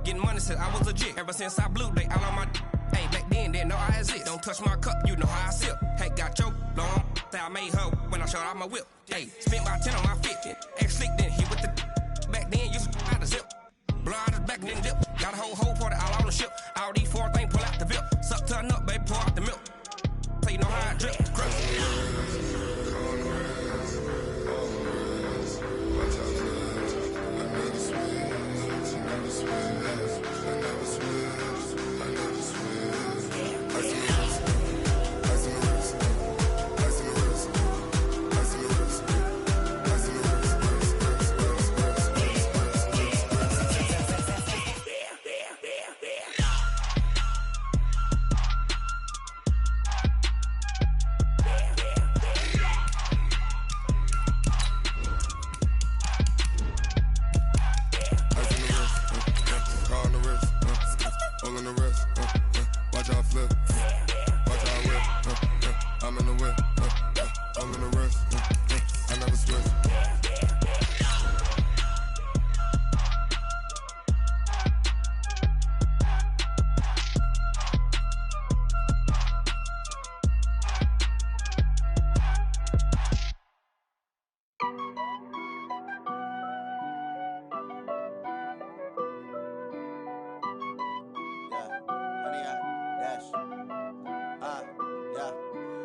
Getting money since I was legit. Ever since I blew, they all on my hey, back then, didn't know I exist. Don't touch my cup, you know how I sip. Hey, got your long, say I made her when I showed out my whip. Hey, spent about 10 on my 50. Ex-slick, then hit with the back then, used to out the zip. Blow out his back, then dip. Got a whole party all on the ship. All these 4 things, pull out the VIP. Suck, turn up, baby, pour out the milk. So you know how I drip.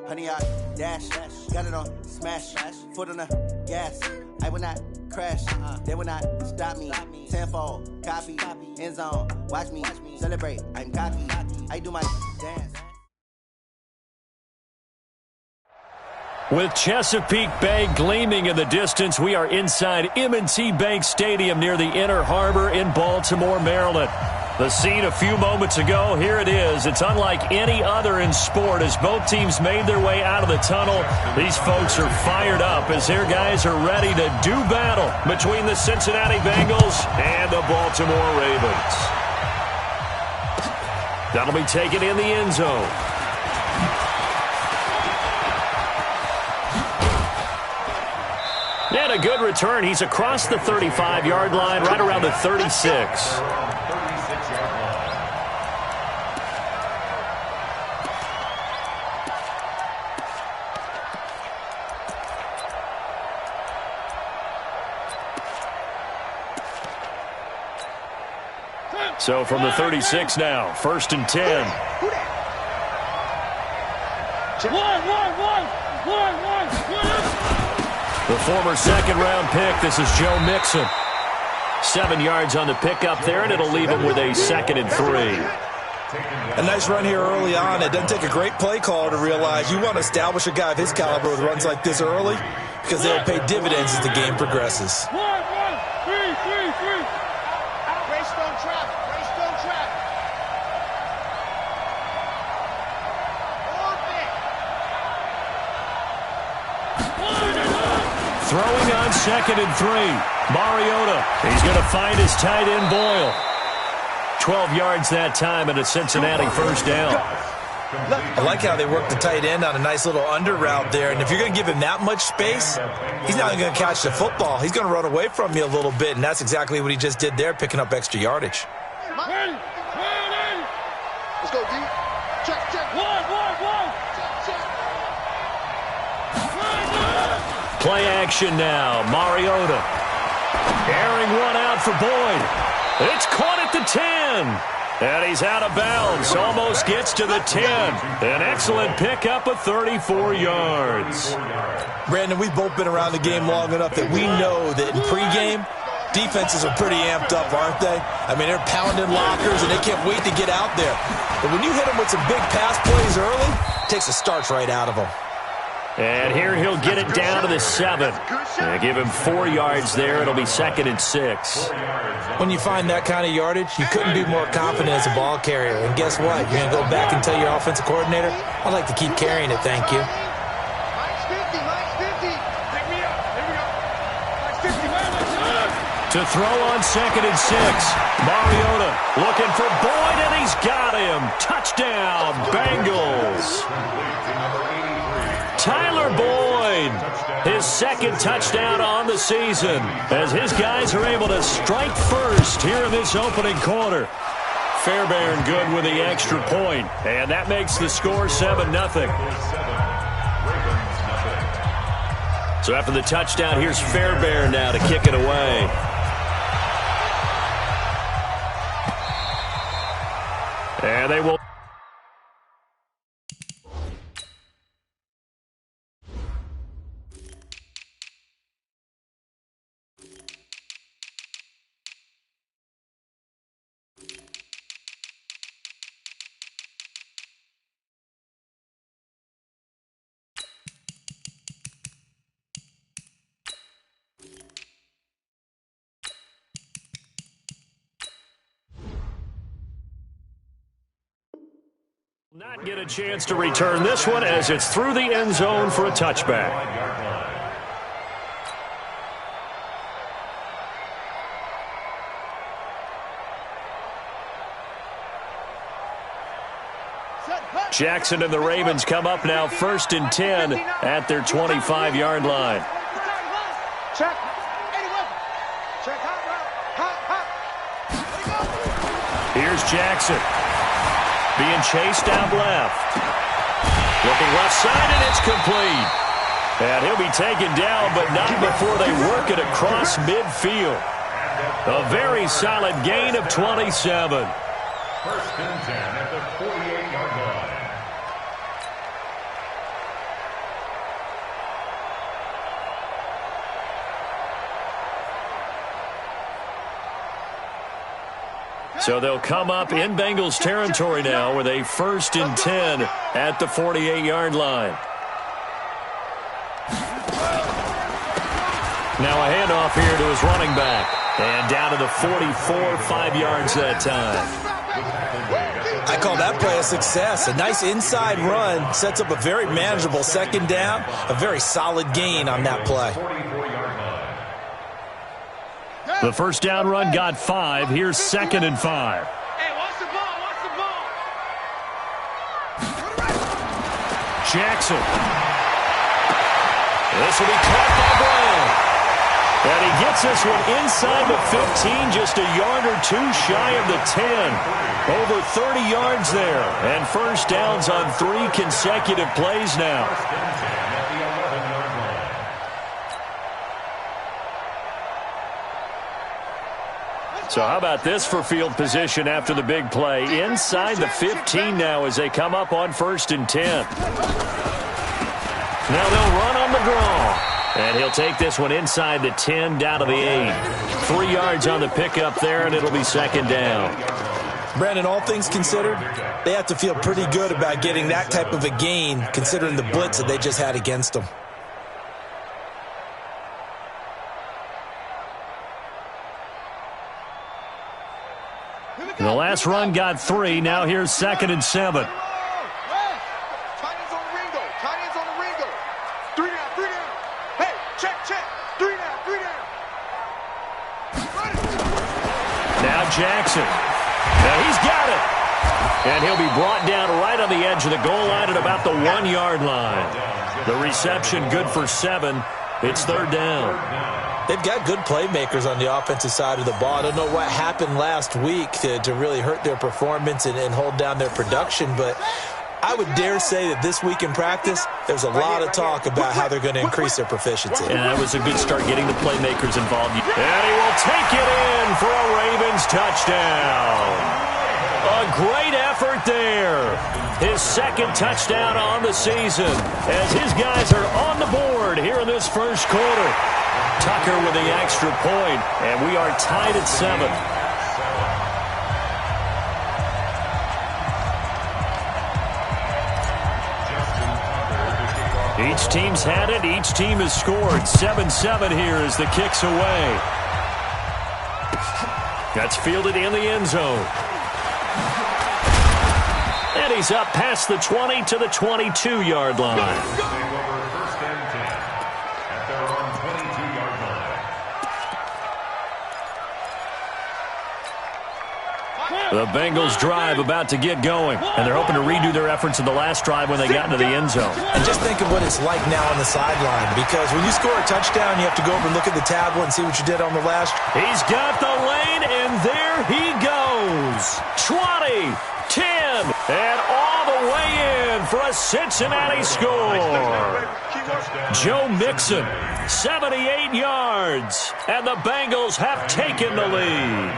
Honey, I dash, got it on smash, foot on the gas. I will not crash, they will not stop me. Tenfold, copy, end zone, watch me celebrate. I'm cocky, I do my dance. With Chesapeake Bay gleaming in the distance, we are inside M&T Bank Stadium near the Inner Harbor in Baltimore, Maryland. The scene a few moments ago, here it is. It's unlike any other in sport as both teams made their way out of the tunnel. These folks are fired up as their guys are ready to do battle between the Cincinnati Bengals and the Baltimore Ravens. That'll be taken in the end zone. And a good return. He's across the 35-yard line, right around the 36. So from the 36 now, 1st and 10. The former second-round pick, this is Joe Mixon. 7 yards on the pickup there, and it'll leave him with a 2nd and 3. A nice run here early on. It doesn't take a great play call to realize you want to establish a guy of his caliber with runs like this early because they'll pay dividends as the game progresses. Throwing on 2nd and 3. Mariota. He's going to find his tight end Boyle. 12 yards that time and a Cincinnati first down. I like how they work the tight end on a nice little under route there. And if you're going to give him that much space, he's not going to catch the football. He's going to run away from you a little bit, and that's exactly what he just did there, picking up extra yardage. Let's go, D. Check. Play action now. Mariota. Airing one out for Boyd. It's caught at the 10. And he's out of bounds. Almost gets to the 10. An excellent pickup of 34 yards. Brandon, we've both been around the game long enough that we know that in pregame, defenses are pretty amped up, aren't they? I mean, they're pounding lockers, and they can't wait to get out there. But when you hit them with some big pass plays early, it takes the starch right out of them. And here he'll get it down to the 7. Give him 4 yards there. It'll be 2nd and 6. When you find that kind of yardage, you couldn't be more confident as a ball carrier. And guess what? You're going to go back and tell your offensive coordinator, I'd like to keep carrying it, thank you. To throw on 2nd and 6. Mariota looking for Boyd, and he's got him. Touchdown, Bengals. Tyler Boyd Boyd. His second touchdown on the season as his guys are able to strike first here in this opening quarter. Fairbairn good with the extra point, and that makes the score 7-0. So after the touchdown, here's Fairbairn now to kick it away. And they will. Not get a chance to return this one as it's through the end zone for a touchback. Jackson and the Ravens come up now 1st and 10 at their 25-yard line. Check. Here's Jackson. Being chased out left. Looking left side, and it's complete. And he'll be taken down, but not before they work it across midfield. A very solid gain of 27. 1st and 10 at the 48-yard line. So they'll come up in Bengals territory now with a 1st and 10 at the 48-yard line. Now a handoff here to his running back. And down to the 44, 5 yards that time. I call that play a success. A nice inside run sets up a very manageable 2nd down. A very solid gain on that play. The 1st down run got 5. Here's 2nd and 5. Hey, watch the ball, watch the ball. Jackson. This will be caught by Brown. And he gets this one inside the 15, just a yard or two shy of the 10. Over 30 yards there. And 1st downs on 3 consecutive plays now. So how about this for field position after the big play? Inside the 15 now as they come up on 1st and 10. Now they'll run on the draw. And he'll take this one inside the 10 down to the 8. 3 yards on the pickup there, and it'll be 2nd down. Brandon, all things considered, they have to feel pretty good about getting that type of a gain considering the blitz that they just had against them. The last run got 3. Now here's 2nd and 7. Now Jackson. Now he's got it. And he'll be brought down right on the edge of the goal line at about the 1-yard line. The reception good for 7. It's 3rd down. They've got good playmakers on the offensive side of the ball. I don't know what happened last week to really hurt their performance and hold down their production, but I would dare say that this week in practice, there's a lot of talk about how they're going to increase their proficiency. And that was a good start getting the playmakers involved. And he will take it in for a Ravens touchdown. A great effort there. His 2nd touchdown on the season as his guys are on the board here in this 1st quarter. Tucker with the extra point, and we are tied at 7. Each team's had it. Each team has scored. 7-7 here as the kick's away. That's fielded in the end zone. And he's up past the 20 to the 22-yard line. The Bengals drive about to get going, and they're hoping to redo their efforts in the last drive when they got into the end zone. And just think of what it's like now on the sideline, because when you score a touchdown, you have to go over and look at the tablet and see what you did on the last. He's got the lane, and there he goes. 20, 10, and all the way in for a Cincinnati score. Joe Mixon, 78 yards, and the Bengals have taken the lead.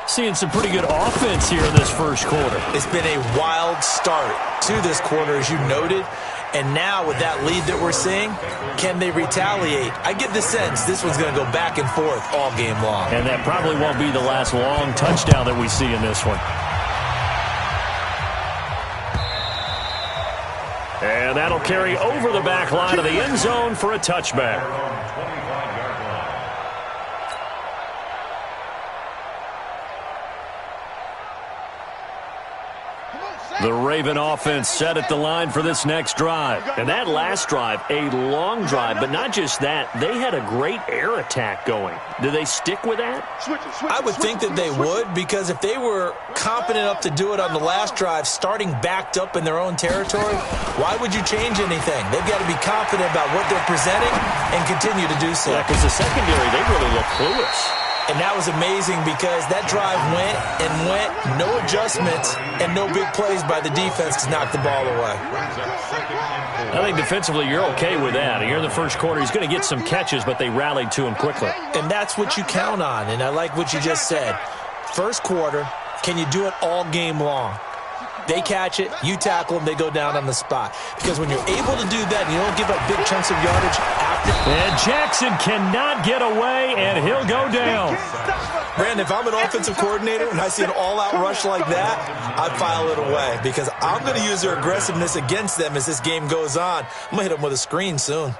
Seeing some pretty good offense here in this first quarter. It's been a wild start to this quarter, as you noted. And now with that lead that we're seeing, can they retaliate? I get the sense this one's going to go back and forth all game long. And that probably won't be the last long touchdown that we see in this one. And that'll carry over the back line of the end zone for a touchback. The Raven offense set at the line for this next drive. And that last drive, a long drive, but not just that. They had a great air attack going. Do they stick with that? I would think that they would, because if they were competent enough to do it on the last drive, starting backed up in their own territory, why would you change anything? They've got to be confident about what they're presenting and continue to do so. Yeah, because the secondary, they really look clueless. And that was amazing because that drive went and went, no adjustments, and no big plays by the defense to knock the ball away. I think defensively you're okay with that. Here in the first quarter, he's going to get some catches, but they rallied to him quickly. And that's what you count on, and I like what you just said. First quarter, can you do it all game long? They catch it, you tackle them, they go down on the spot. Because when you're able to do that and you don't give up big chunks of yardage after. And Jackson cannot get away, and he'll go down. Brandon, if I'm an offensive coordinator and I see an all-out rush like that, I'd file it away. Because I'm going to use their aggressiveness against them as this game goes on. I'm going to hit them with a screen soon.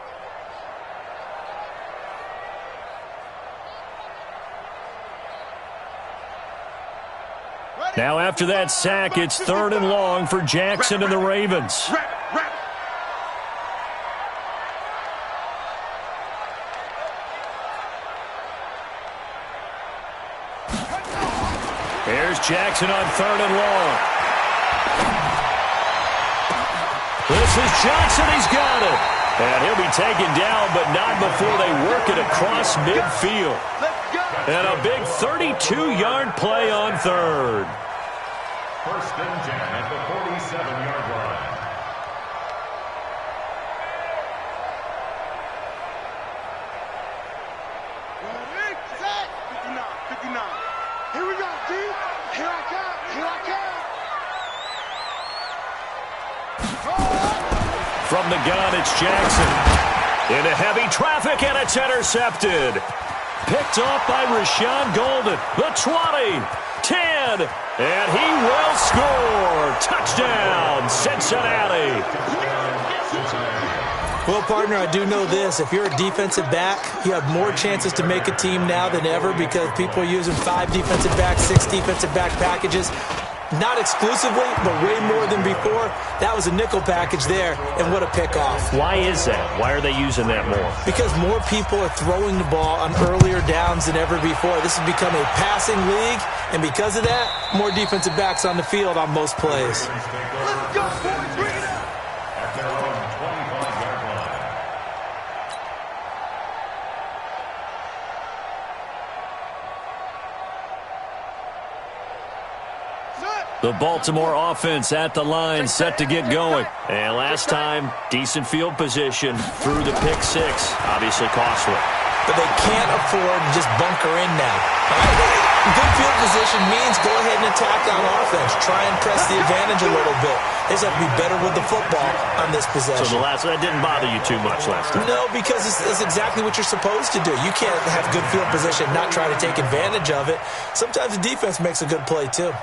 Now after that sack, it's 3rd and long for Jackson and the Ravens. Here's Jackson on 3rd and long. This is Johnson, he's got it. And he'll be taken down, but not before they work it across midfield. And a big 32-yard play on 3rd. 1st and 10 at the 47-yard line. Ready, set, 59. Here we go, D. Here I come. From the gun, it's Jackson. Into heavy traffic, and it's intercepted. Picked off by Rashawn Golden. The 20, 10, and he will score. Touchdown, Cincinnati. Well, partner, I do know this. If you're a defensive back, you have more chances to make a team now than ever because people are using 5 defensive backs, 6 defensive back packages. Not exclusively, but way more than before. That was a nickel package there, and what a pickoff. Why is that? Why are they using that more? Because more people are throwing the ball on earlier downs than ever before. This has become a passing league, and because of that, more defensive backs on the field on most plays. Let's go, boys. Bring it up. At their own 25-yard line. The Baltimore offense at the line, set to get going. And last time, decent field position through the pick 6. Obviously costly. But they can't afford to just bunker in now. Good field position means go ahead and attack on offense. Try and press the advantage a little bit. They just have to be better with the football on this possession. So that didn't bother you too much last time? No, because it's exactly what you're supposed to do. You can't have good field position and not try to take advantage of it. Sometimes the defense makes a good play too.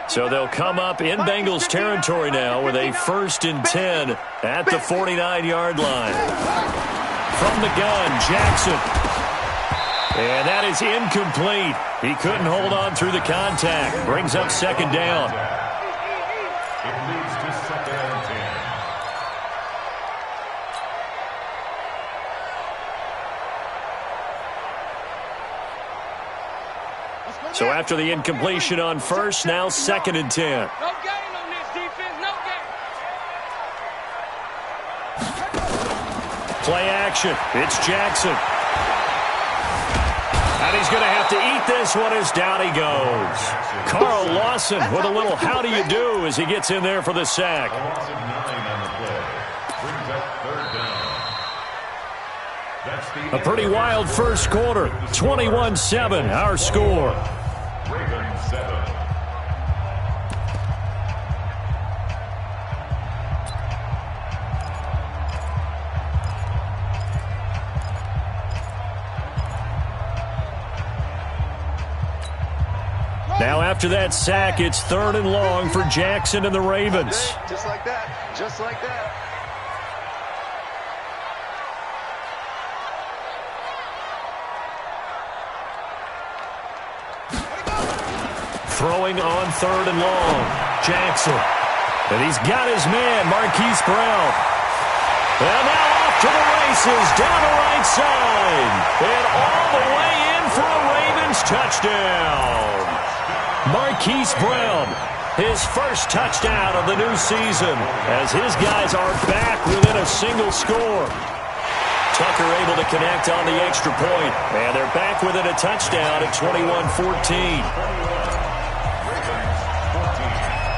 So they'll come up in Bengals territory now with a 1st and 10 at the 49-yard line. From the gun, Jackson. And that is incomplete. He couldn't hold on through the contact. Brings up 2nd down. It leads to 2nd and 10. So after the incompletion on first, now 2nd and 10. No gain on this defense, no gain. Play action. It's Jackson. And he's going to have to eat this one as down he goes. Carl Lawson with a little how do you do as he gets in there for the sack. A pretty wild first quarter. 21-7, our score. Ravens 7. Now after that sack, it's 3rd and long for Jackson and the Ravens. Just like that. Just like that. Throwing on 3rd and long. Jackson. And he's got his man, Marquise Brown. And now off to the races, down the right side. And all the way in for a Ravens touchdown. Marquise Brown, his first touchdown of the new season, as his guys are back within a single score. Tucker able to connect on the extra point, and they're back within a touchdown at 21-14.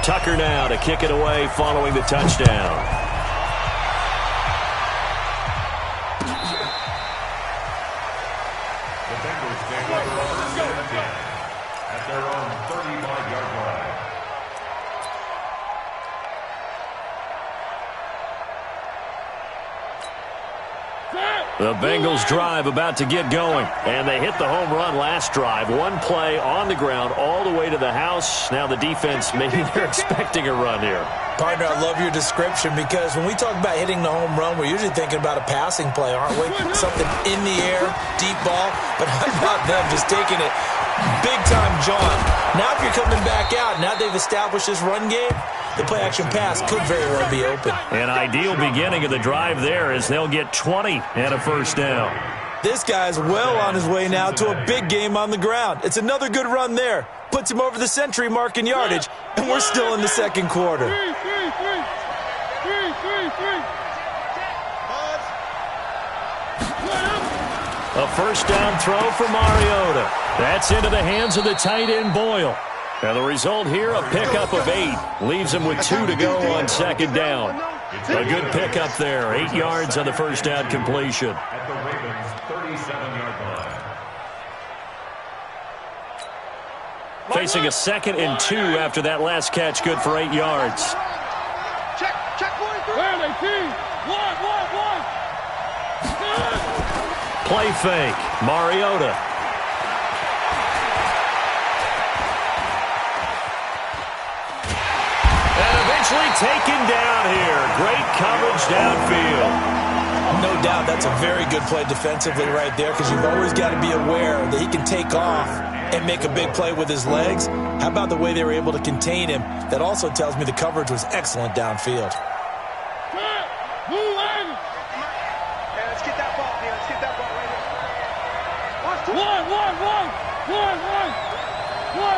Tucker now to kick it away following the touchdown. The Bengals stand over on 10 at their own 35-yard line. The Bengals drive about to get going, and they hit the home run last drive. One play on the ground all the way to the house. Now the defense, maybe they're expecting a run here. Partner, I love your description because when we talk about hitting the home run, we're usually thinking about a passing play, aren't we? Something in the air, deep ball, but how about them just taking it big-time jaunt. Now if you're coming back out, now they've established this run game, the play-action pass could very well be open. An ideal beginning of the drive there as they'll get 20 and a first down. This guy's well on his way now to a big game on the ground. It's another good run there. Puts him over the century mark in yardage, and we're still in the second quarter. A first down throw for Mariota. That's into the hands of the tight end Boyle. And the result here, a pickup of 8. Leaves him with 2 to go on second down. A good pickup there. 8 yards on the first down completion. At the Ravens' 37-yard line. Facing a 2nd and 2 after that last catch. Good for 8 yards. Check, boys. Where are they, team? One. Play fake. Mariota. Taken down here. Great coverage downfield. No doubt that's a very good play defensively right there because you've always got to be aware that he can take off and make a big play with his legs. How about the way they were able to contain him? That also tells me the coverage was excellent downfield. Hey, let's get that ball, man. Let's get that ball right here.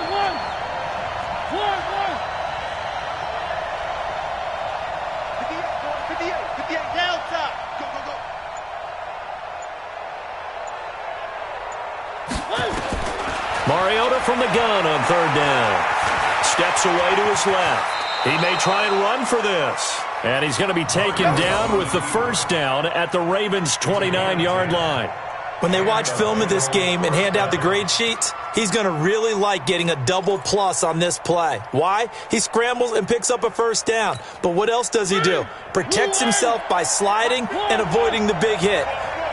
One. 58, down top. Go. Mariota from the gun on 3rd down. Steps away to his left. He may try and run for this. And he's going to be taken down with the first down at the Ravens' 29-yard line. When they watch film of this game and hand out the grade sheets, he's going to really like getting a double plus on this play. Why? He scrambles and picks up a first down. But what else does he do? Protects himself by sliding and avoiding the big hit.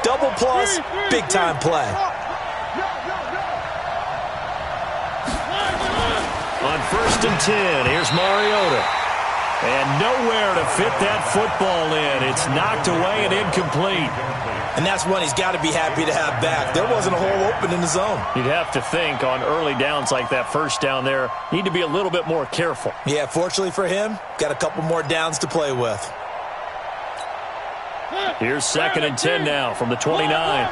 Double plus, big-time play. On 1st and 10, here's Mariota. And nowhere to fit that football in. It's knocked away and incomplete. And that's one he's got to be happy to have back. There wasn't a hole open in the zone. You'd have to think on early downs like that first down there, need to be a little bit more careful. Yeah, fortunately for him, got a couple more downs to play with. Here's 2nd and 10 now from the 29.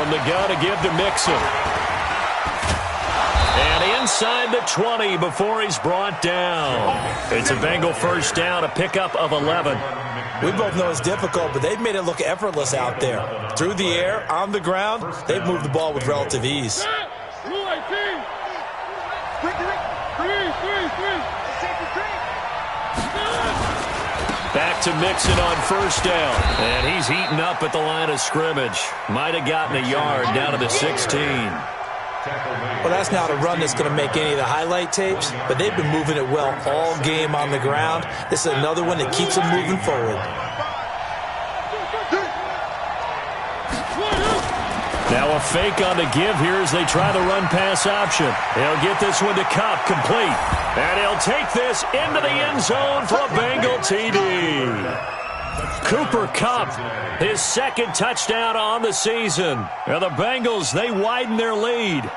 From the gun, a give to Mixon. And inside the 20 before he's brought down. It's a Bengal first down, a pickup of 11. We both know it's difficult, but they've made it look effortless out there. Through the air, on the ground, they've moved the ball with relative ease. Back to Mixon on first down. And he's eaten up at the line of scrimmage. Might have gotten a yard down to the 16. Well, that's not a run that's going to make any of the highlight tapes, but they've been moving it well all game on the ground. This is another one that keeps them moving forward. Now a fake on the give here as they try the run-pass option. They'll get this one to Kupp, complete. And he'll take this into the end zone for a Bengal TD. Cooper Kupp, his second touchdown on the season. And the Bengals, they widen their lead.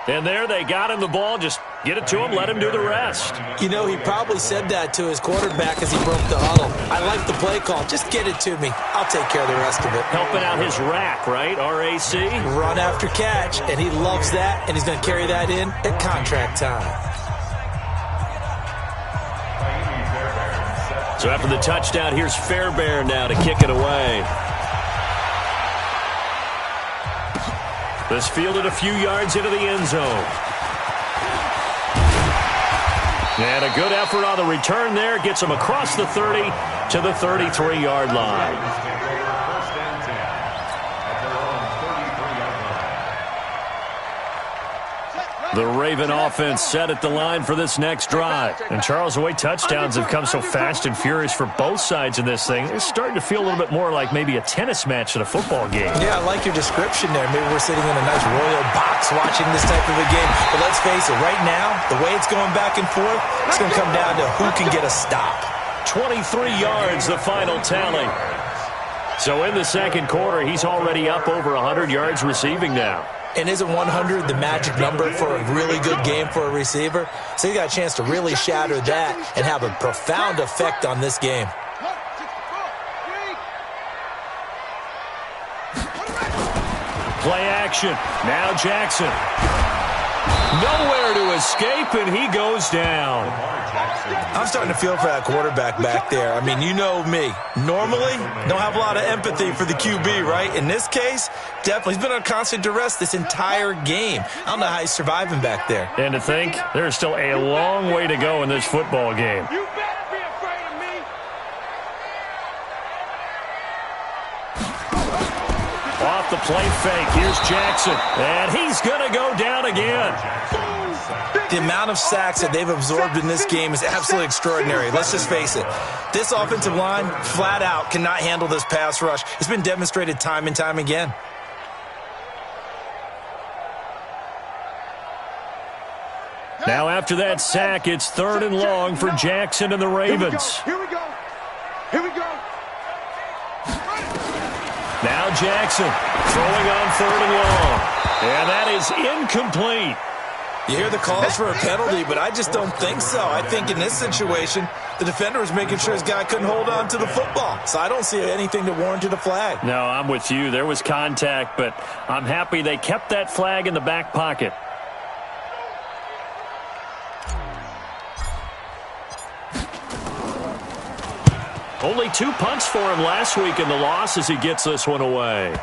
And there they got him the ball. Just get it to him, let him do the rest. You know, he probably said that to his quarterback as he broke the huddle. I like the play call. Just get it to me. I'll take care of the rest of it. Helping out his rack, right? RAC? Run after catch, and he loves that, and he's going to carry that in at contract time. So after the touchdown, here's Fairbairn now to kick it away. This fielded a few yards into the end zone. And a good effort on the return there. Gets him across the 30 to the 33-yard line. The Raven offense set at the line for this next drive. And, Charles, the way touchdowns have come so fast and furious for both sides in this thing, it's starting to feel a little bit more like maybe a tennis match than a football game. Yeah, I like your description there. Maybe we're sitting in a nice royal box watching this type of a game. But let's face it, right now, the way it's going back and forth, it's going to come down to who can get a stop. 23 yards, the final tally. So in the second quarter, he's already up over 100 yards receiving now. And isn't 100 the magic number for a really good game for a receiver? So you got a chance to really shatter that and have a profound effect on this game. Play action. Now Jackson. Nowhere to escape, and he goes down. I'm starting to feel for that quarterback back there. I mean, you know me. Normally, don't have a lot of empathy for the QB, right? In this case, definitely. He's been on constant duress this entire game. I don't know how he's surviving back there. And to think, there's still a long way to go in this football game. You better be afraid of me. Off the play fake. Here's Jackson. And he's going to go down again. The amount of sacks that they've absorbed in this game is absolutely extraordinary. Let's just face it. This offensive line, flat out, cannot handle this pass rush. It's been demonstrated time and time again. Now after that sack, it's 3rd and long for Jackson and the Ravens. Here we go. Here we go. Now Jackson throwing on 3rd and long. And that is incomplete. You hear the calls for a penalty, but I just don't think so. I think in this situation, the defender was making sure his guy couldn't hold on to the football. So I don't see anything to warrant a flag. No, I'm with you. There was contact, but I'm happy they kept that flag in the back pocket. Only 2 punts for him last week in the loss as he gets this one away.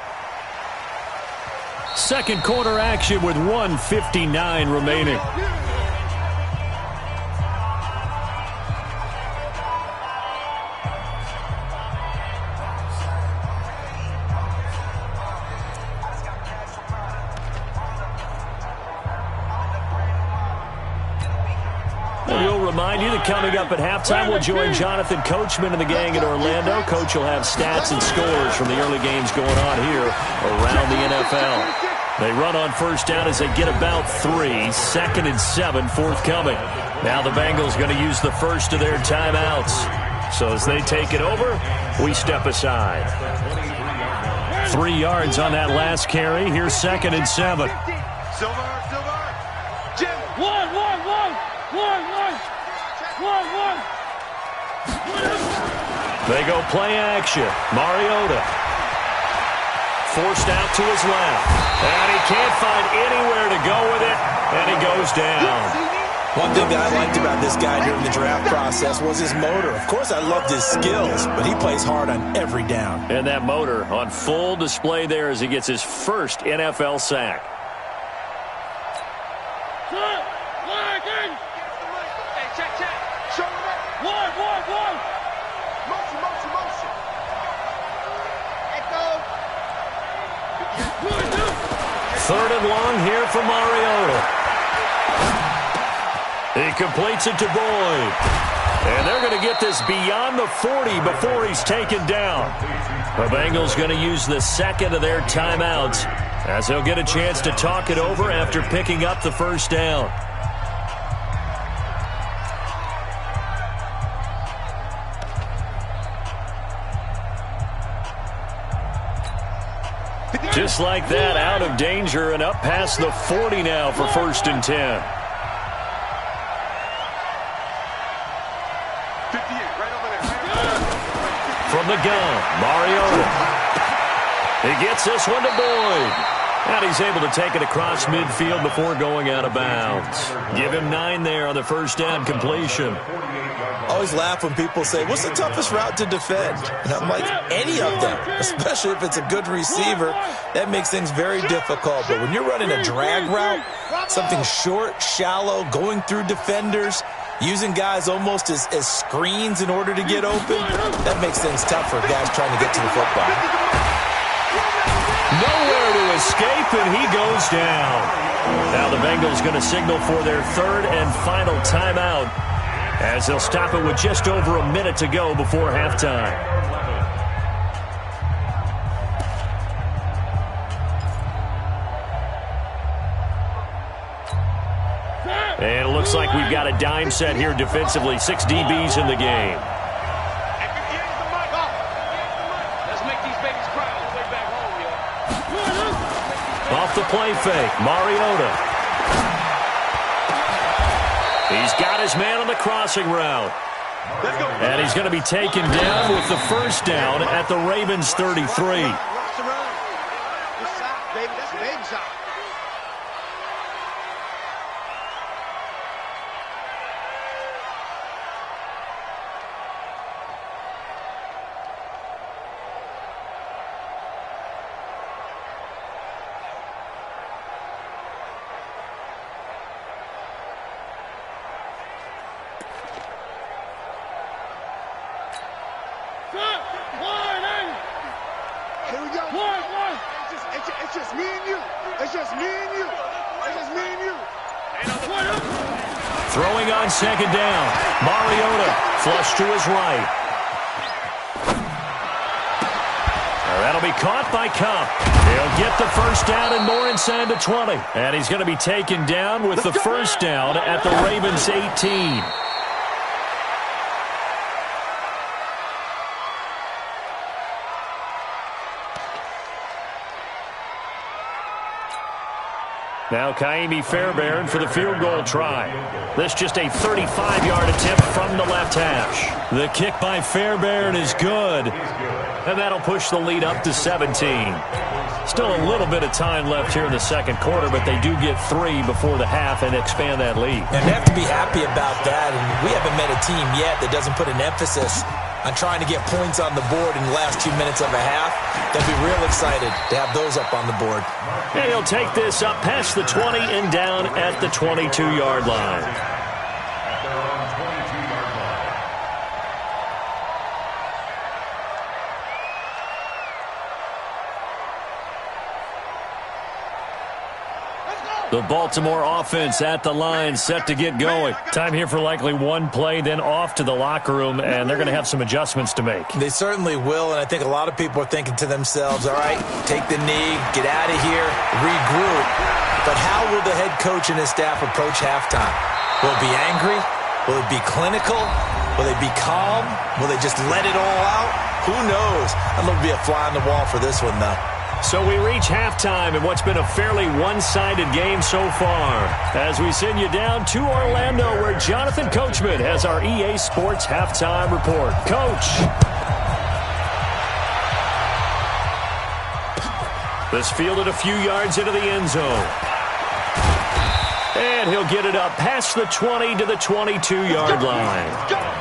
Second quarter action with 1:59 remaining. We'll remind you that coming up at halftime, we'll join Jonathan Coachman and the gang in Orlando. Coach will have stats and scores from the early games going on here around the NFL. They run on first down as they get about 3. 2nd and 7 forthcoming. Now the Bengals going to use the first of their timeouts. So as they take it over, we step aside. 3 yards on that last carry. Here's 2nd and 7. Silver. Jim. One. They go play action. Mariota. forced out to his left. And he can't find anywhere to go with it, and he goes down. One thing that I liked about this guy during the draft process was his motor. Of course, I loved his skills, but he plays hard on every down. And that motor on full display there as he gets his first NFL sack. Third and long here for Mariota. He completes it to Boyd. And they're going to get this beyond the 40 before he's taken down. The Bengals going to use the second of their timeouts as he'll get a chance to talk it over after picking up the first down. Just like that, out of danger and up past the 40 now for 1st and 10. From the gun, Mariota. He gets this one to Boyd. And he's able to take it across midfield before going out of bounds. Give him 9 there on the first down completion. I always laugh when people say, what's the toughest route to defend? And I'm like, any of them, especially if it's a good receiver. That makes things very difficult. But when you're running a drag route, something short, shallow, going through defenders, using guys almost as screens in order to get open, that makes things tough for guys trying to get to the football. Nowhere to escape, and he goes down. Now the Bengals going to signal for their third and final timeout as they'll stop it with just over a minute to go before halftime. And it looks like we've got a dime set here defensively. 6 DBs in the game. Let's make these babies cry on the way back home, y'all. Off the play fake, Mariota. He's got his man on the crossing route. And he's going to be taken down with the first down at the Ravens 33. Here we go. It's just me and you. It's just me and you. It's just me and you. Throwing on second down. Mariota flush to his right. That'll be caught by Cup. He'll get the first down and more inside the 20. And he's going to be taken down with the first down at the Ravens 18. Now Kaimi Fairbairn for the field goal try. This just a 35-yard attempt from the left hash. The kick by Fairbairn is good. And that'll push the lead up to 17. Still a little bit of time left here in the second quarter, but they do get 3 before the half and expand that lead. And they have to be happy about that. And we haven't met a team yet that doesn't put an emphasis on trying to get points on the board in the last 2 minutes of a half. They'll be real excited to have those up on the board. And he'll take this up past the 20 and down at the 22-yard line. The Baltimore offense at the line, set to get going. Time here for likely one play, then off to the locker room, and they're going to have some adjustments to make. They certainly will, and I think a lot of people are thinking to themselves, all right, take the knee, get out of here, regroup. But how will the head coach and his staff approach halftime? Will it be angry? Will it be clinical? Will they be calm? Will they just let it all out? Who knows? I'm going to be a fly on the wall for this one, though. So we reach halftime in what's been a fairly one-sided game so far. As we send you down to Orlando, where Jonathan Coachman has our EA Sports Halftime Report. Coach. This fielded a few yards into the end zone. And he'll get it up past the 20 to the 22-yard line.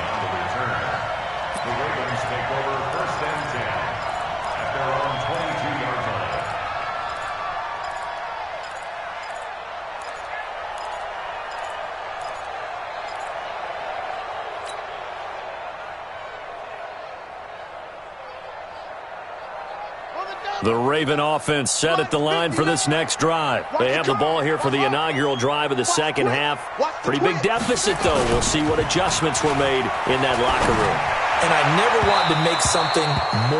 The Raven offense set at the line for this next drive. They have the ball here for the inaugural drive of the second half. Pretty big deficit, though. We'll see what adjustments were made in that locker room. And I never wanted to make something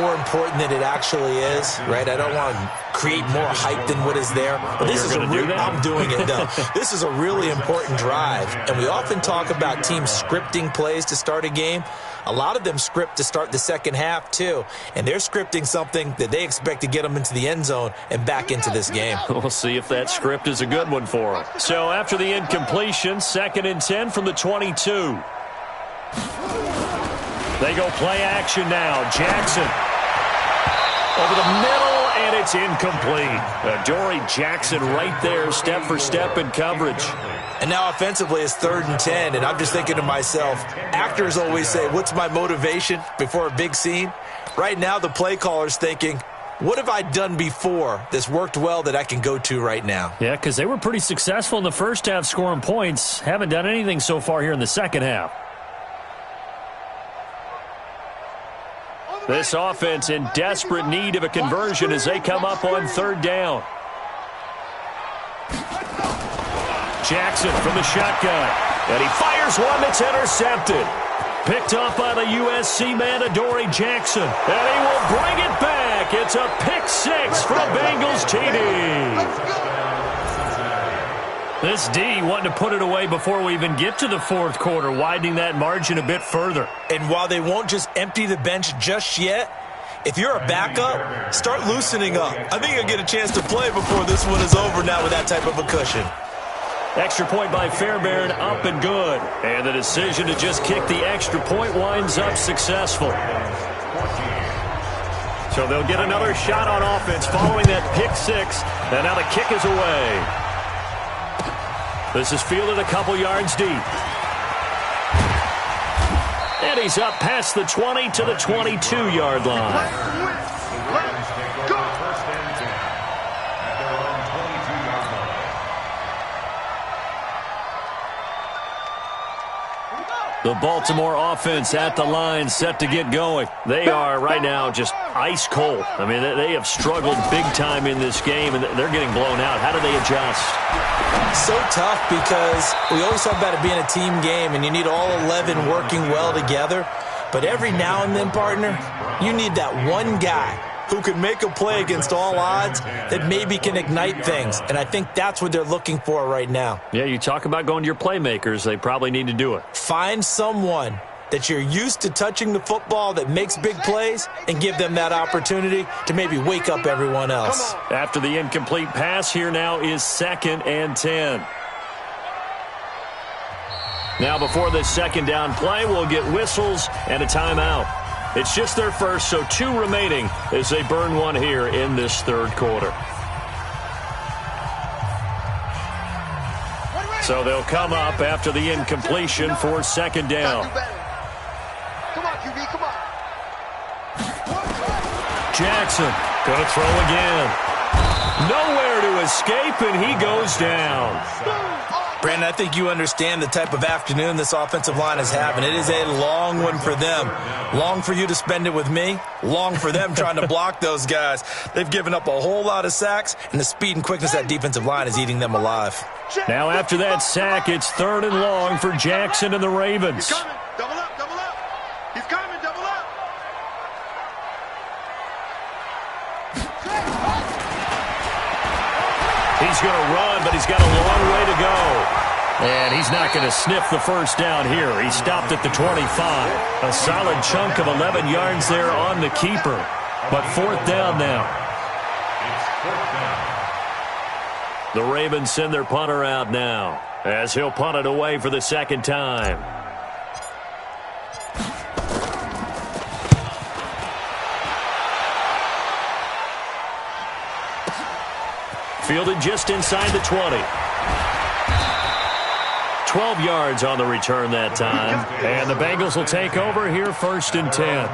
more important than it actually is, right? I don't want to create more hype than what is there. But this is I'm doing it, though. This is a really important drive. And we often talk about teams scripting plays to start a game. A lot of them script to start the second half, too. And they're scripting something that they expect to get them into the end zone and back into this game. We'll see if that script is a good one for them. So after the incompletion, 2nd and 10 from the 22. They go play action now. Jackson over the middle, and it's incomplete. Adoree Jackson right there, step for step in coverage. And now offensively it's 3rd and 10, and I'm just thinking to myself, actors always say, what's my motivation before a big scene? Right now the play caller's thinking, what have I done before that's worked well that I can go to right now? Yeah, because they were pretty successful in the first half scoring points. Haven't done anything so far here in the second half. This offense in desperate need of a conversion as they come up on 3rd down. Jackson from the shotgun. And he fires one that's intercepted. Picked off by the USC man, Adoree Jackson. And he will bring it back. It's a pick 6 for the Bengals TD. This D wanting to put it away before we even get to the 4th quarter, widening that margin a bit further. And while they won't just empty the bench just yet, if you're a backup, start loosening up. I think you'll get a chance to play before this one is over now with that type of a cushion. Extra point by Fairbairn, up and good. And the decision to just kick the extra point winds up successful. So they'll get another shot on offense following that pick 6. And now the kick is away. This is fielded a couple yards deep. And he's up past the 20 to the 22-yard line. The Baltimore offense at the line, set to get going. They are right now just ice cold. I mean, they have struggled big time in this game, and they're getting blown out. How do they adjust? So tough because we always talk about it being a team game, and you need all 11 working well together. But every now and then, partner, you need that one guy who can make a play against all odds that maybe can ignite things. And I think that's what they're looking for right now. Yeah, you talk about going to your playmakers. They probably need to do it. Find someone that you're used to touching the football that makes big plays and give them that opportunity to maybe wake up everyone else. After the incomplete pass, here now is 2nd and 10. Now before this 2nd down play, we'll get whistles and a timeout. It's just their first, so 2 remaining as they burn one here in this 3rd quarter. So they'll come up after the incompletion for 2nd down. Come on, QB, come on. Jackson going to throw again. Nowhere to escape, and he goes down. Brandon, I think you understand the type of afternoon this offensive line is having. It is a long one for them. Long for you to spend it with me. Long for them trying to block those guys. They've given up a whole lot of sacks, and the speed and quickness of that defensive line is eating them alive. Now after that sack, it's 3rd and long for Jackson and the Ravens. He's coming. Double up, double up. He's coming, double up. He's going to run, but he's got a long way to go. And he's not going to sniff the first down here. He stopped at the 25. A solid chunk of 11 yards there on the keeper. But 4th down now. The Ravens send their punter out now as he'll punt it away for the 2nd time. Fielded just inside the 20. 12 yards on the return that time. And the Bengals will take over here, 1st and 10.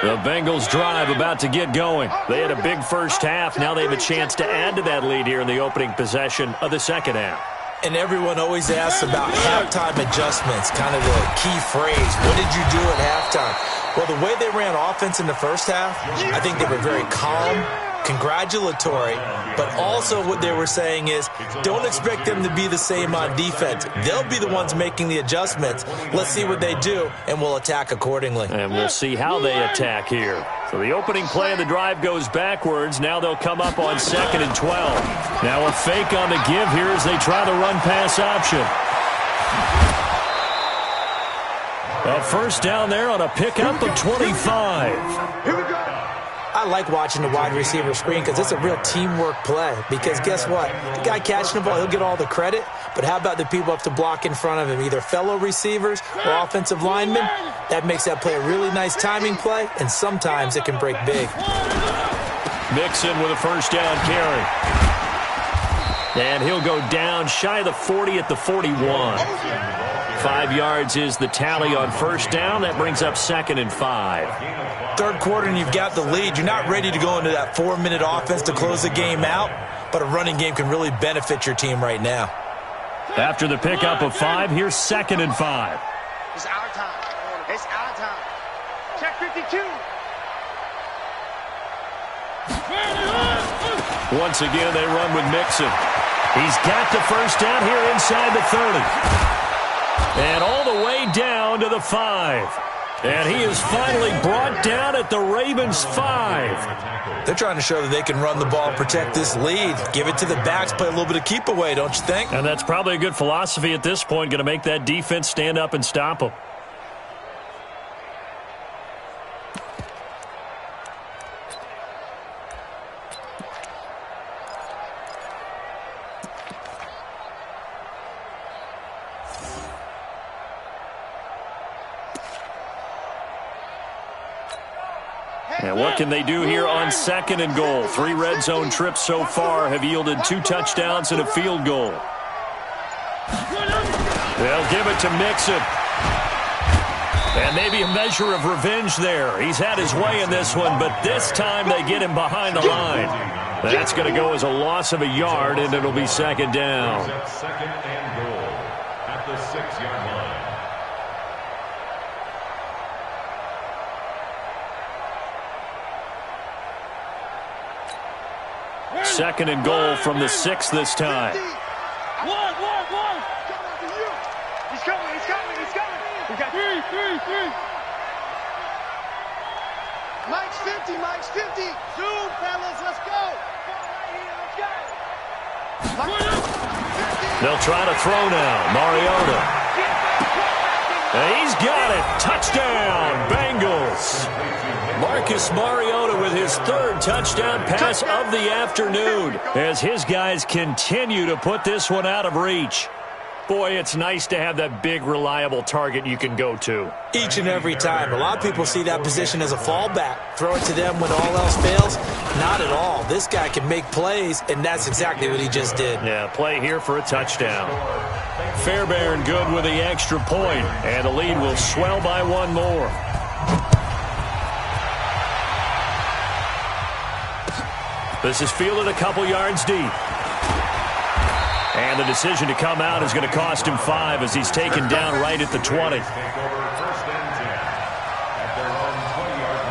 The Bengals drive about to get going. They had a big first half. Now they have a chance to add to that lead here in the opening possession of the second half. And everyone always asks about halftime adjustments, kind of the key phrase. What did you do at halftime? Well, the way they ran offense in the first half, I think they were very calm, congratulatory, but also what they were saying is don't expect them to be the same on defense. They'll be the ones making the adjustments. Let's see what they do, and we'll attack accordingly. And we'll see how they attack here. So the opening play of the drive goes backwards. Now they'll come up on 2nd and 12. Now a fake on the give here as they try the run-pass option. A first down there on a pickup of 25. I like watching the wide receiver screen because it's a real teamwork play. Because guess what? The guy catching the ball, he'll get all the credit. But how about the people up to block in front of him, either fellow receivers or offensive linemen? That makes that play a really nice timing play, and sometimes it can break big. Mixon with a first down carry. And he'll go down shy of the 40 at the 41. 5 yards is the tally on first down. That brings up 2nd and 5. Third quarter and you've got the lead. You're not ready to go into that 4-minute offense to close the game out, but a running game can really benefit your team right now. After the pickup of 5, here's 2nd and 5. It's our time. It's our time. Check 52. Once again, they run with Mixon. He's got the first down here inside the 30. And all the way down to the 5. And he is finally brought down at the Ravens' 5. They're trying to show that they can run the ball, protect this lead, give it to the backs, play a little bit of keep away, don't you think? And that's probably a good philosophy at this point, going to make that defense stand up and stop them. And what can they do here on 2nd and goal? 3 red zone trips so far have yielded 2 touchdowns and a field goal. They'll give it to Mixon. And maybe a measure of revenge there. He's had his way in this one, but this time they get him behind the line. That's going to go as a loss of a yard, and it'll be 2nd down. 2nd and goal at the 6-yard line. 2nd and goal from the 6 this time. One. He's coming. We got 3. Mike's 50. Zoom, fellas, let's go. They'll try to throw now. Mariota. And he's got it. Touchdown, Bengals. Marcus Mariota with his 3rd touchdown pass of the afternoon as his guys continue to put this one out of reach. Boy, it's nice to have that big, reliable target you can go to. Each and every time. A lot of people see that position as a fallback. Throw it to them when all else fails. Not at all. This guy can make plays, and that's exactly what he just did. Yeah, play here for a touchdown. Fairbairn good with the extra point, and the lead will swell by 1 more. This is fielded a couple yards deep. And the decision to come out is going to cost him 5 as he's taken down right at the 20. Take over 1st and 10 at their own 20-yard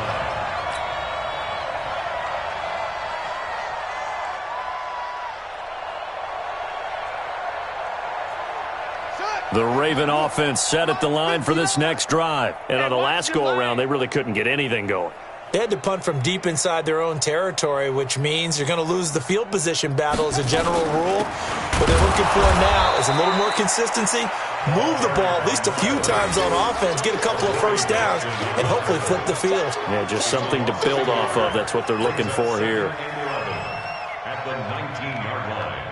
line. The Raven offense set at the line for this next drive. And on the last go-around, they really couldn't get anything going. They had to punt from deep inside their own territory, which means you're going to lose the field position battle as a general rule. What they're looking for now is a little more consistency, move the ball at least a few times on offense, get a couple of first downs, and hopefully flip the field. Yeah, just something to build off of. That's what they're looking for here. At the 19-yard line.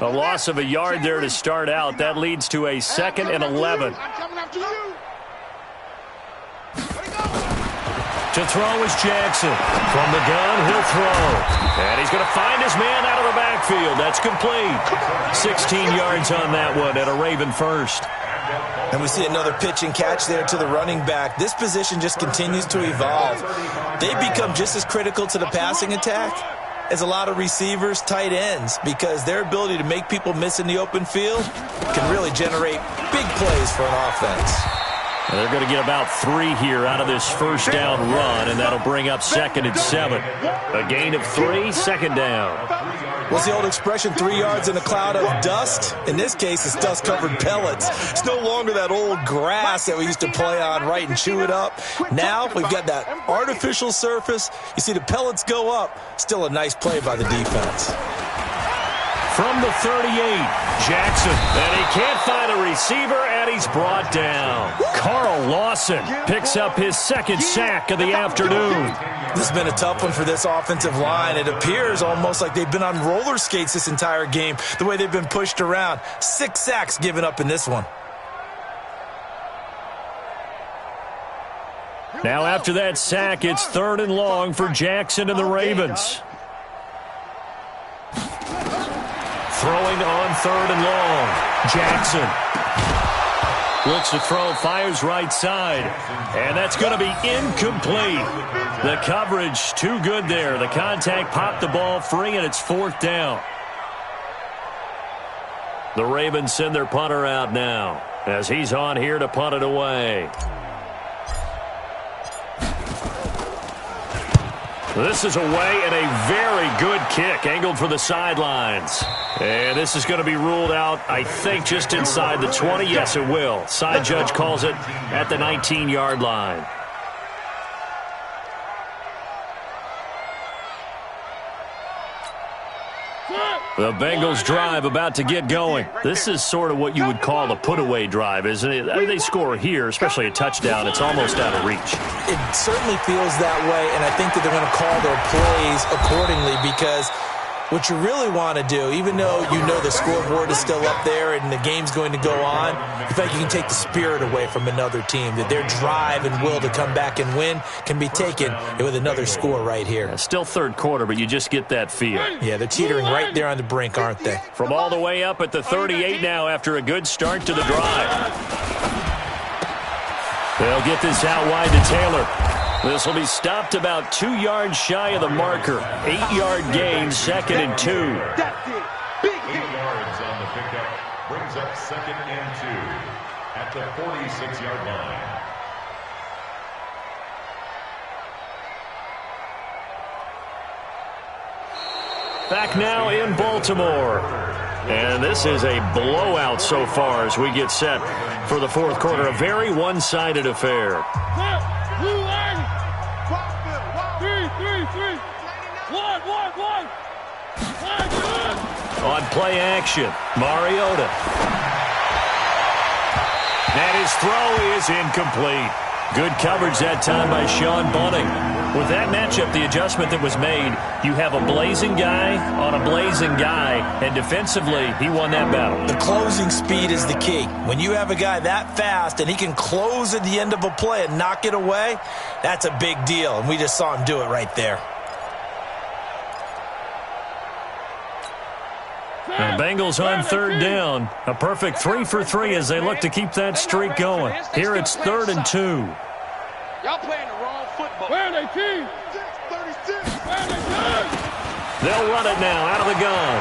A loss of a yard there to start out. That leads to a 2nd and 11. To throw is Jackson. From the gun, he'll throw. And he's going to find his man out of the backfield. That's complete. 16 yards on that one and a Raven first. And we see another pitch and catch there to the running back. This position just continues to evolve. They become just as critical to the passing attack as a lot of receivers, tight ends, because their ability to make people miss in the open field can really generate big plays for an offense. And they're going to get about 3 here out of this first down run, and that'll bring up 2nd and 7. A gain of 3, 2nd down. What's the old expression, 3 yards in a cloud of dust? In this case, it's dust-covered pellets. It's no longer that old grass that we used to play on, right, and chew it up. Now we've got that artificial surface. You see the pellets go up. Still a nice play by the defense. From the 38, Jackson. And he can't find a receiver, and he's brought down. Carl Lawson picks up his 2nd sack of the afternoon. This has been a tough one for this offensive line. It appears almost like they've been on roller skates this entire game, the way they've been pushed around. 6 sacks given up in this one. Now after that sack, it's 3rd and long for Jackson and the Ravens. Throwing on 3rd and long. Jackson looks to throw, fires right side. And that's going to be incomplete. The coverage too good there. The contact popped the ball free, and it's 4th down. The Ravens send their punter out now as he's on here to punt it away. This is away and a very good kick, angled for the sidelines. And this is going to be ruled out, I think, just inside the 20. Yes, it will. Side judge calls it at the 19-yard line. The Bengals drive about to get going. This is sort of what you would call a put-away drive, isn't it? I mean, they score here, especially a touchdown. It's almost out of reach. It certainly feels that way, and I think that they're going to call their plays accordingly, because what you really want to do, even though you know the scoreboard is still up there and the game's going to go on, in fact, you can take the spirit away from another team, that their drive and will to come back and win can be taken with another score right here. Yeah, still 3rd quarter, but you just get that feel. Yeah, they're teetering right there on the brink, aren't they? From all the way up at the 38 now after a good start to the drive. They'll get this out wide to Taylor. This will be stopped about 2 yards shy of the marker. 8-yard gain, 2nd and 2. 8 yards on the pickup brings up 2nd and 2 at the 46-yard line. Back now in Baltimore. And this is a blowout so far as we get set for the 4th quarter. A very one-sided affair. On play action, Mariota. And his throw is incomplete. Good coverage that time by Sean Bunting. With that matchup, the adjustment that was made, you have a blazing guy on a blazing guy, and defensively, he won that battle. The closing speed is the key. When you have a guy that fast and he can close at the end of a play and knock it away, that's a big deal, and we just saw him do it right there. The Bengals on 3rd down. A perfect 3 for 3 as they look to keep that streak going. Here it's 3rd and 2. Y'all playing the wrong football. Where are they, team? 36. Where are they? They'll run it now out of the gun.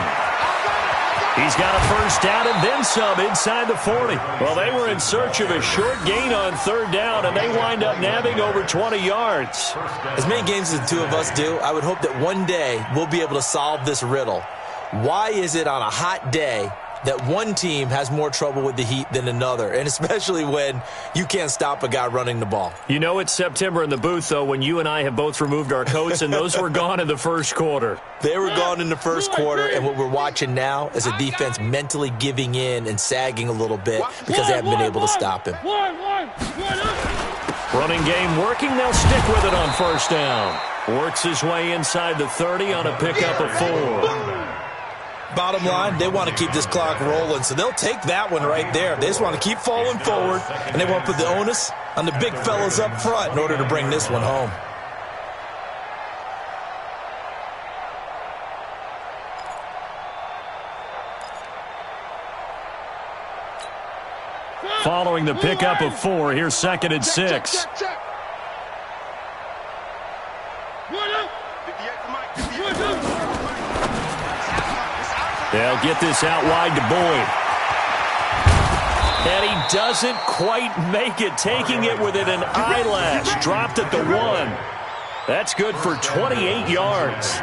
He's got a first down and then some inside the 40. Well, they were in search of a short gain on 3rd down, and they wind up nabbing over 20 yards. As many games as the two of us do, I would hope that one day we'll be able to solve this riddle. Why is it on a hot day that one team has more trouble with the heat than another, and especially when you can't stop a guy running the ball? You know it's September in the booth, though, when you and I have both removed our coats, and those were gone in the 1st quarter. They were gone in the 1st quarter, and what we're watching now is a defense mentally giving in and sagging a little bit because they haven't been able to stop him. Running game working. They'll stick with it on 1st down. Works his way inside the 30 on a pickup of 4. Bottom line, they want to keep this clock rolling, so they'll take that one right there. They just want to keep falling forward, and they want to put the onus on the big fellas up front in order to bring this one home. Following the pickup of 4, here's 2nd and 6. They'll get this out wide to Boyd. And he doesn't quite make it, taking it within an eyelash. Dropped at the 1. That's good for 28 yards.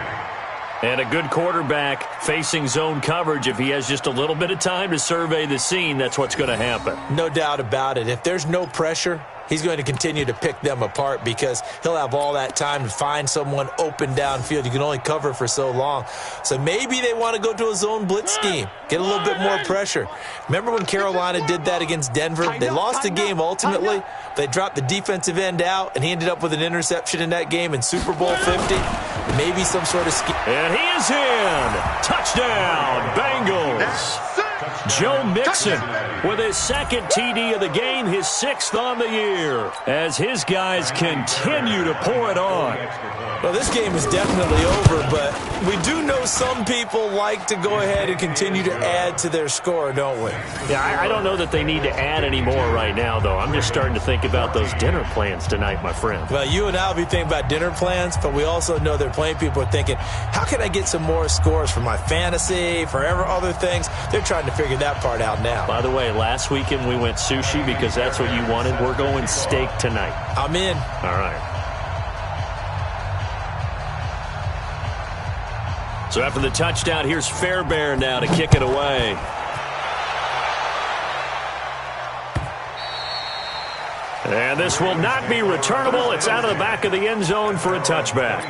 And a good quarterback facing zone coverage. If he has just a little bit of time to survey the scene, that's what's going to happen. No doubt about it. If there's no pressure, he's going to continue to pick them apart because he'll have all that time to find someone open downfield. You can only cover for so long. So maybe they want to go to a zone blitz scheme, get a little bit more pressure. Remember when Carolina did that against Denver? They lost the game ultimately. They dropped the defensive end out, and he ended up with an interception in that game in Super Bowl 50. Maybe some sort of scheme. And he is in. Touchdown, Bengals. Joe Mixon with his 2nd TD of the game, his 6th on the year, as his guys continue to pour it on. Well, this game is definitely over, but we do know some people like to go ahead and continue to add to their score, don't we? Yeah, I don't know that they need to add any more right now, though. I'm just starting to think about those dinner plans tonight, my friend. Well, you and I will be thinking about dinner plans, but we also know there are plenty of people are thinking, how can I get some more scores for my fantasy, for other things? They're trying to figure that part out now. By the way, last weekend we went sushi because that's what you wanted. We're going steak tonight. I'm in. All right. So after the touchdown, here's Fairbairn now to kick it away. And this will not be returnable. It's out of the back of the end zone for a touchback.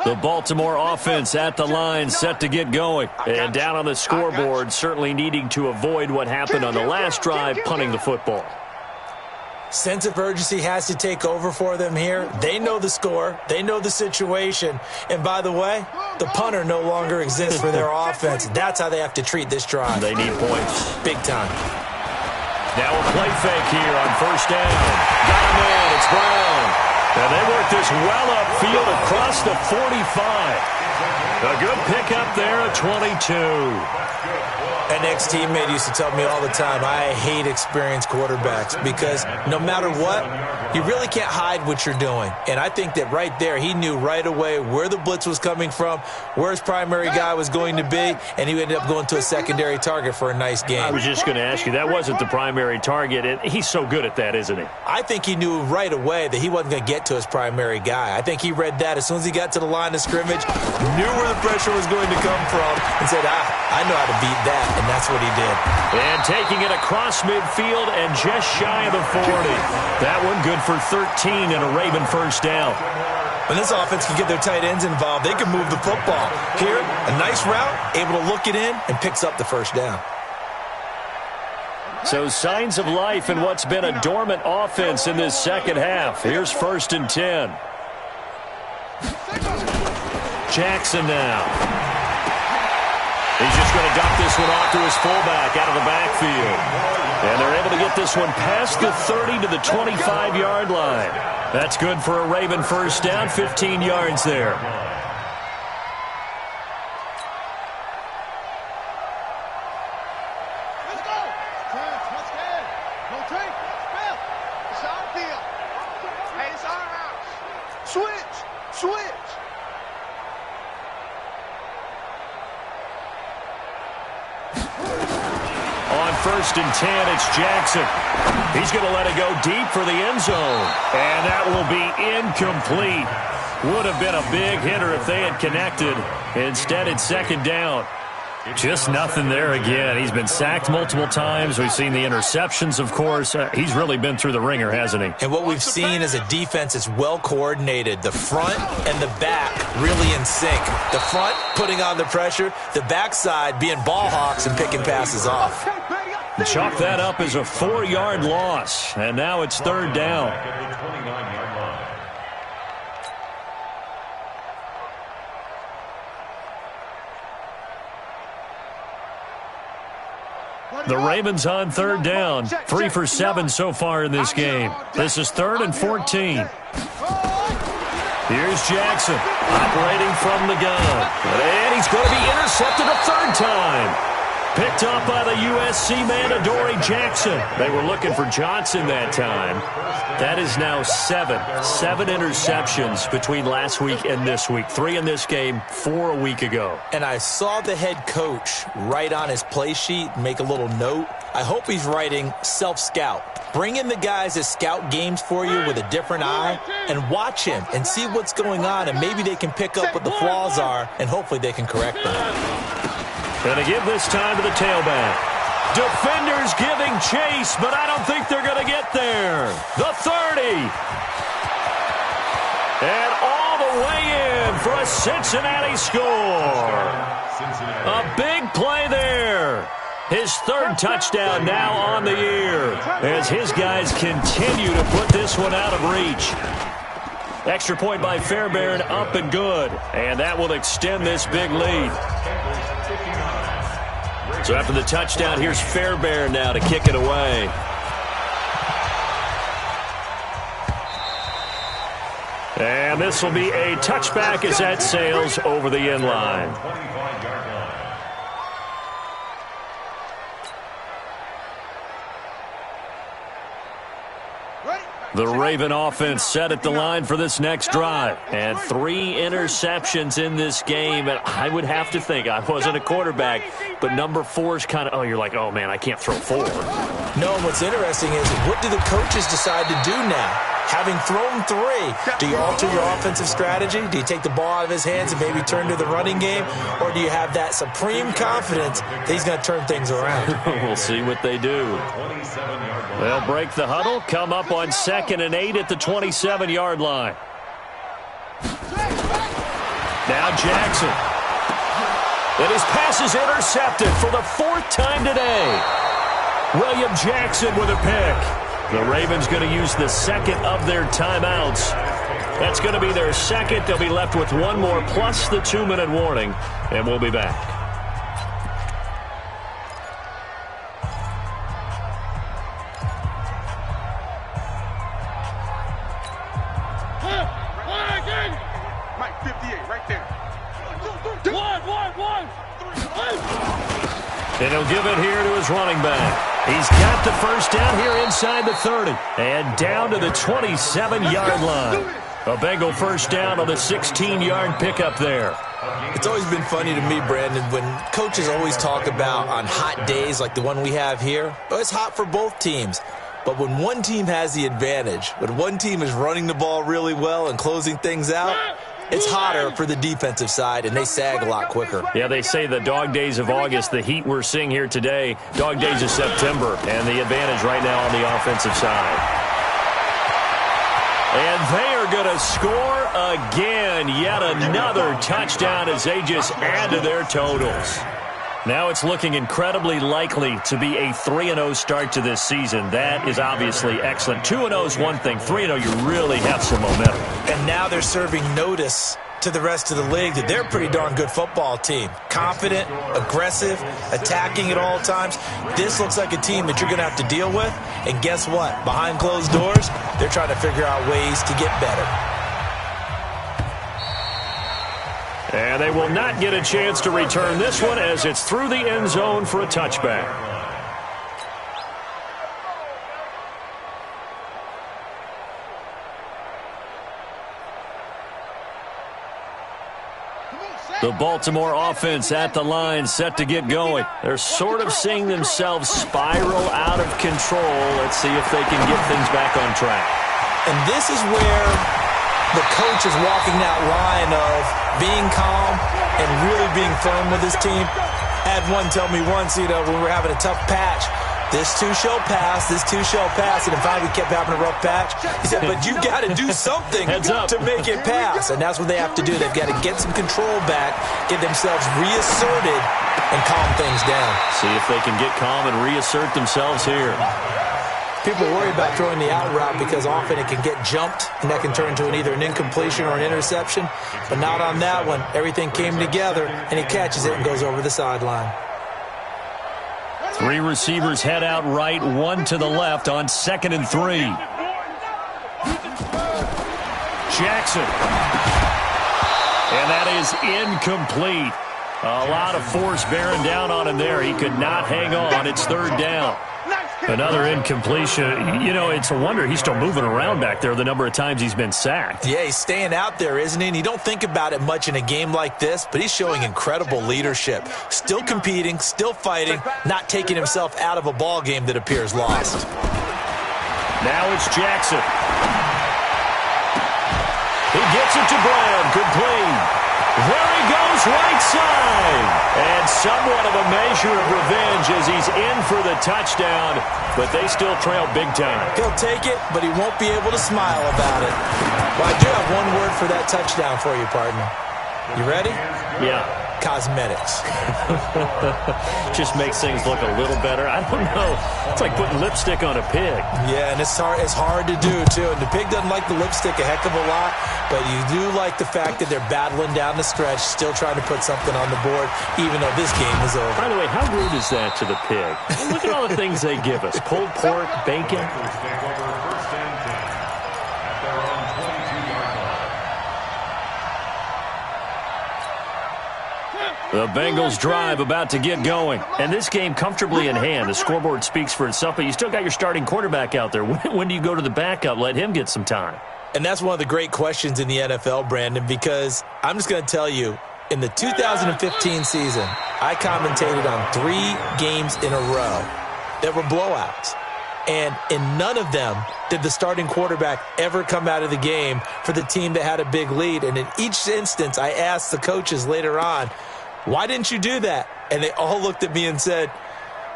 The Baltimore offense at the line, set to get going. And down on the scoreboard, certainly needing to avoid what happened on the last drive, punting the football. Sense of urgency has to take over for them here. They know the score. They know the situation. And by the way, the punter no longer exists for their offense. That's how they have to treat this drive. They need points. Big time. Now a play fake here on 1st down. Got him in. It's Brown. And they work this well upfield across the 45. A good pickup there at 22. An ex-teammate used to tell me all the time, I hate experienced quarterbacks because no matter what, you really can't hide what you're doing. And I think that right there, he knew right away where the blitz was coming from, where his primary guy was going to be, and he ended up going to a secondary target for a nice game. I was just going to ask you, that wasn't the primary target, and he's so good at that, isn't he? I think he knew right away that he wasn't going to get to his primary guy. I think he read that as soon as he got to the line of scrimmage, knew where the pressure was going to come from, and said, I know how to beat that. And that's what he did. And taking it across midfield and just shy of the 40. That one good for 13 and a Raven 1st down. When this offense can get their tight ends involved, they can move the football. Here, a nice route, able to look it in, and picks up the 1st down. So signs of life in what's been a dormant offense in this 2nd half. Here's 1st and 10. Jackson now. He's just going to dump this one off to his fullback out of the backfield. And they're able to get this one past the 30 to the 25-yard line. That's good for a Raven 1st down, 15 yards there. Let's go. Let's get it. No drink. Smith. It's our deal. Hey, it's our house. Switch. On 1st and 10, it's Jackson. He's going to let it go deep for the end zone. And that will be incomplete. Would have been a big hitter if they had connected. Instead, it's 2nd down. Just nothing there again. He's been sacked multiple times. We've seen the interceptions, of course. He's really been through the ringer, hasn't he? And what we've seen is a defense that's well coordinated. The front and the back really in sync. The front putting on the pressure, the backside being ball hawks and picking passes off. Chalk that up as a 4-yard loss, and now it's third down. The Ravens on third down. 3 for 7 so far in this game. This is 3rd and 14. Here's Jackson operating from the gun. And he's going to be intercepted a third time. Picked up by the USC man, Adoree Jackson. They were looking for Johnson that time. That is now 7 interceptions between last week and this week. 3 in this game, 4 a week ago. And I saw the head coach write on his play sheet, make a little note. I hope he's writing self-scout. Bring in the guys that scout games for you with a different eye and watch him and see what's going on, and maybe they can pick up what the flaws are, and hopefully they can correct them. Going to give this time to the tailback. Defenders giving chase, but I don't think they're going to get there. The 30. And all the way in for a Cincinnati score. A big play there. His 3rd touchdown now on the year as his guys continue to put this one out of reach. Extra point by Fairbairn, up and good. And that will extend this big lead. So after the touchdown, here's Fairbairn now to kick it away. And this will be a touchback as that sails over the end line. The Raven offense set at the line for this next drive. And 3 interceptions in this game. And I would have to think, I wasn't a quarterback, but number 4 is kind of, you're like, oh, man, I can't throw 4. No, and what's interesting is, what do the coaches decide to do now? Having thrown 3, do you alter your offensive strategy? Do you take the ball out of his hands and maybe turn to the running game? Or do you have that supreme confidence that he's going to turn things around? We'll see what they do. They'll break the huddle, come up on 2nd and 8 at the 27-yard line. Now Jackson. And his pass is intercepted for the 4th time today. William Jackson with a pick. The Ravens going to use the 2nd of their timeouts. That's going to be their 2nd. They'll be left with 1 more plus the 2-minute warning, and we'll be back. Mike 58, right there. And he'll give it here to his running back. He's got the first down here inside the 30. And down to the 27-yard line. A Bengal first down on the 16-yard pickup there. It's always been funny to me, Brandon, when coaches always talk about on hot days like the one we have here. It's hot for both teams. But when one team has the advantage, when one team is running the ball really well and closing things out, it's hotter for the defensive side, and they sag a lot quicker. Yeah, they say the dog days of August, the heat we're seeing here today, dog days of September, and the advantage right now on the offensive side. And they are going to score again. Yet another touchdown as they just add to their totals. Now it's looking incredibly likely to be a 3-0 start to this season. That is obviously excellent. 2-0 is one thing. 3-0, you really have some momentum. And now they're serving notice to the rest of the league that they're a pretty darn good football team. Confident, aggressive, attacking at all times. This looks like a team that you're going to have to deal with. And guess what? Behind closed doors, they're trying to figure out ways to get better. And they will not get a chance to return this one as it's through the end zone for a touchback. The Baltimore offense at the line, set to get going. They're sort of seeing themselves spiral out of control. Let's see if they can get things back on track. And this is where the coach is walking that line of being calm and really being firm with his team. Had one tell me once, when we were having a tough patch, this too shall pass, this too shall pass. And in fact, we kept having a rough patch. He said, but you got to do something to make it pass. And that's what they have to do. They've got to get some control back, get themselves reasserted, and calm things down. See if they can get calm and reassert themselves here. People worry about throwing the out route because often it can get jumped, and that can turn into either an incompletion or an interception. But not on that one. Everything came together, and he catches it and goes over the sideline. 3 receivers head out right, 1 to the left on 2nd and 3. Jackson. And that is incomplete. A lot of force bearing down on him there. He could not hang on. It's 3rd down. Another incompletion. You know, it's a wonder he's still moving around back there the number of times he's been sacked. Yeah, he's staying out there, isn't he? And you don't think about it much in a game like this, but he's showing incredible leadership. Still competing, still fighting, not taking himself out of a ball game that appears lost. Now it's Jackson. He gets it to Brown, complete. There he goes, right side. And somewhat of a measure of revenge as he's in for the touchdown, but they still trail big time. He'll take it, but he won't be able to smile about it. Well, I do have one word for that touchdown for you, partner. You ready? Yeah. Cosmetics. Just makes things look a little better. I don't know. It's like putting lipstick on a pig. Yeah, and it's hard to do, too. And the pig doesn't like the lipstick a heck of a lot, but you do like the fact that they're battling down the stretch, still trying to put something on the board, even though this game is over. By the way, how rude is that to the pig? Look at all the things they give us. Pulled pork, bacon. The Bengals drive about to get going. And this game comfortably in hand. The scoreboard speaks for itself, but you still got your starting quarterback out there. When do you go to the backup? Let him get some time. And that's one of the great questions in the NFL, Brandon, because I'm just going to tell you, in the 2015 season, I commentated on 3 games in a row that were blowouts. And in none of them did the starting quarterback ever come out of the game for the team that had a big lead. And in each instance, I asked the coaches later on, why didn't you do that? And they all looked at me and said,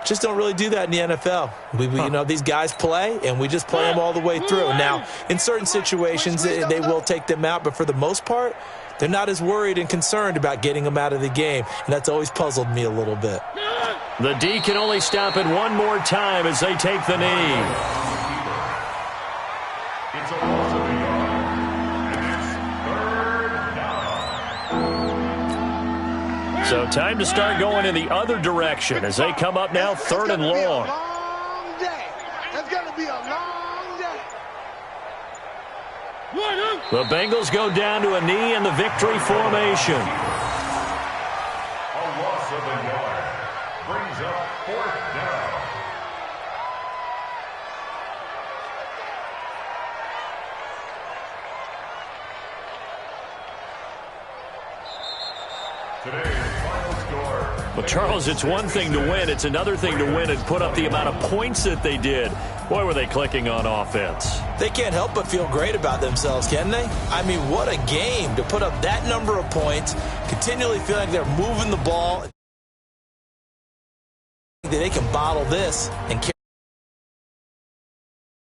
just don't really do that in the NFL. You know, these guys play, and we just play them all the way through. Now, in certain situations, they will take them out, but for the most part, they're not as worried and concerned about getting them out of the game, and that's always puzzled me a little bit. The D can only stop it one more time as they take the knee. It's a loss of a yard, and it's 3rd down. So time to start going in the other direction as they come up now 3rd and long. It's going to be a long day. The Bengals go down to a knee in the victory formation. A loss of a yard brings up 4th down. Today's final score. Well, Charles, it's one thing to win. It's another thing to win and put up the amount of points that they did. Boy, were they clicking on offense. They can't help but feel great about themselves, can they? I mean, what a game to put up that number of points, continually feeling like they're moving the ball. They can bottle this and carry